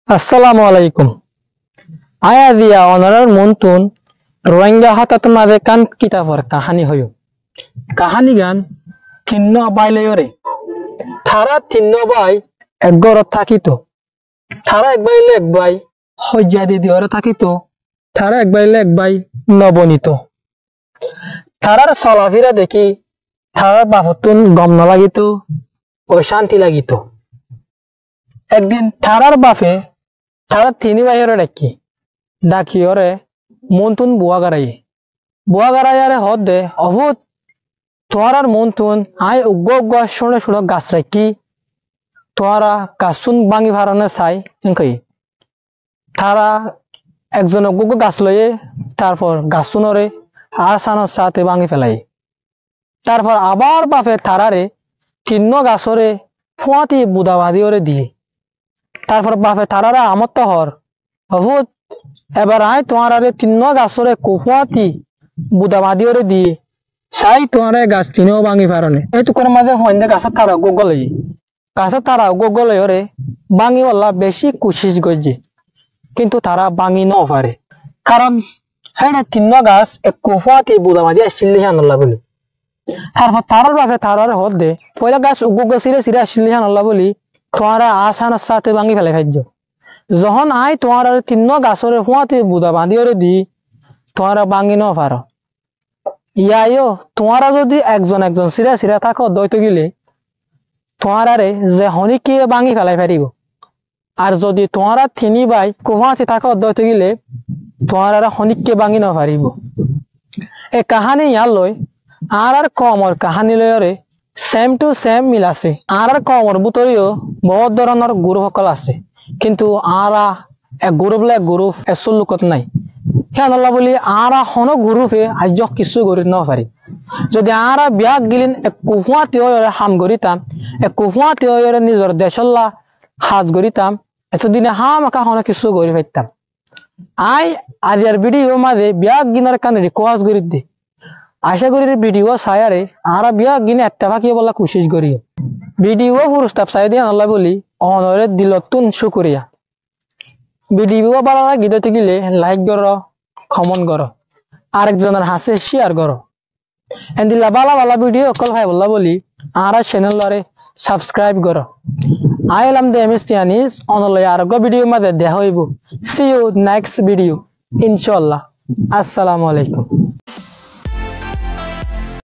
আসসালামু আলাইকুম। আয়া দিয়া অনারার মন্তুন রোহিঙ্গা হাতাত মাঝে কান কিতাবর কাহানি হইও। কাহানি গান তিন্ন বাইলেয়রে। থারা তিন্ন বাই এক ঘরত থাকিত। থারা এক বাইলে এক বাই হজ্জা দিদি ওরে থাকিত। থারা এক বাইলে এক বাই নবনীত। থারার চলাফিরা দেখি থারার বাপতুন গম নালাগিত, অশান্তি লাগিত। একদিন থারার বাপে তারা তিনি বাইরে ডাকি ওরে মন্তুন বুয়া গারাই আরে হদ দে অভূত তোহার মন্তুন আয় উগ্গ উগ্গ শুনে শুনে গাছ রাখি তোহারা গাছুন ভাঙি ভারণে চাই এনকই তারা একজন উগ্গ গাছ লয়ে তারপর গাছুনরে আর সানোর সাথে ভাঙি ফেলাই। তারপর আবার বাপে তারারে তিন্ন গাছরে ফুয়াতি বুদাবাদি ওরে দিয়ে তারপর বাপে তারারা আমত হর বহুত এবার আয় তোমার আরে তিন্ন গাছরে কুফুয়াতি বুদাবাদি ওরে দিয়ে চাই তোমার গাছ তিনেও ভাঙি পারনে এই তো মাঝে হইন্দে গাছের তারা গোগলে গাছের তারা গোগলে ওরে ভাঙি বললা বেশি কুশিস গজে কিন্তু তারা ভাঙি ন পারে কারণ হ্যাঁ তিন্ন গাছ এক কুফুয়াতি বুদাবাদি আসছিল হান্লা বলি। তারপর তারার বাপে তারার হদ দে পয়লা গাছ উগ্গ সিরে সিরে আসছিল হান্লা বলি তোমারা আসানোর সাথে ভাঙি ফেলে খাইজ যখন আয় তোমার তিন্ন গাছরে হুয়াতে বুদা বাঁধি ওরে দি তোমারা ভাঙি ন পারো। ইয়াইও তোমারা যদি একজন একজন সিরা সিরা থাকো দইতে গেলে তোমার আরে যে হনিকে ভাঙি ফেলাই পারিব আর যদি তোমারা তিনি বাই কুহাতে থাকো দইতে গেলে তোমার আর হনিককে ভাঙি ন পারিব। এই কাহানি ইয়ার লই আর কমর কাহানি লয়রে সেম টু সেম মিল আছে আর কমর বুতরিও বহুত ধরনের গুরু সকল আছে কিন্তু আরা এক গুরু বলে এক গুরু এসল লোকত নাই হ্যাঁ বলি আরা হন গুরুফে আজ কিছু করি ন পারি যদি আরা বিয়া গিলিন এক কুহুয়া তেওরে হাম গরিতাম এক কুহুয়া তেওরে নিজের দেশল্লা হাজ গরিতাম এতদিনে হাম একা হন কিছু করি পাইতাম। আই আদিয়ার ভিডিও মাঝে বিয়া গিনার কান রিকোয়াজ করি দে আশা করি ভিডিও সায়ারে আরা বিয়া গিনে একটা ফাঁকি বলা কোশিশ করি ভিডিও পুরস্তাব চাই দিয়ে আল্লাহ বলি অনরে দিলতুন শুকরিয়া। ভিডিও ভালো লাগে দিতে গেলে লাইক করো কমেন্ট করো আরেকজনের হাসে শেয়ার করো এন্দিলা ভালো ভালো ভিডিও কল ভাই বললা বলি আর চ্যানেল লরে সাবস্ক্রাইব করো। আই এম দ্য এমএসটিয়ানিস অনলাইন আরো ভিডিও মধ্যে দেখা হইব। সি ইউ নেক্সট ভিডিও ইনশাআল্লাহ। আসসালামু আলাইকুম।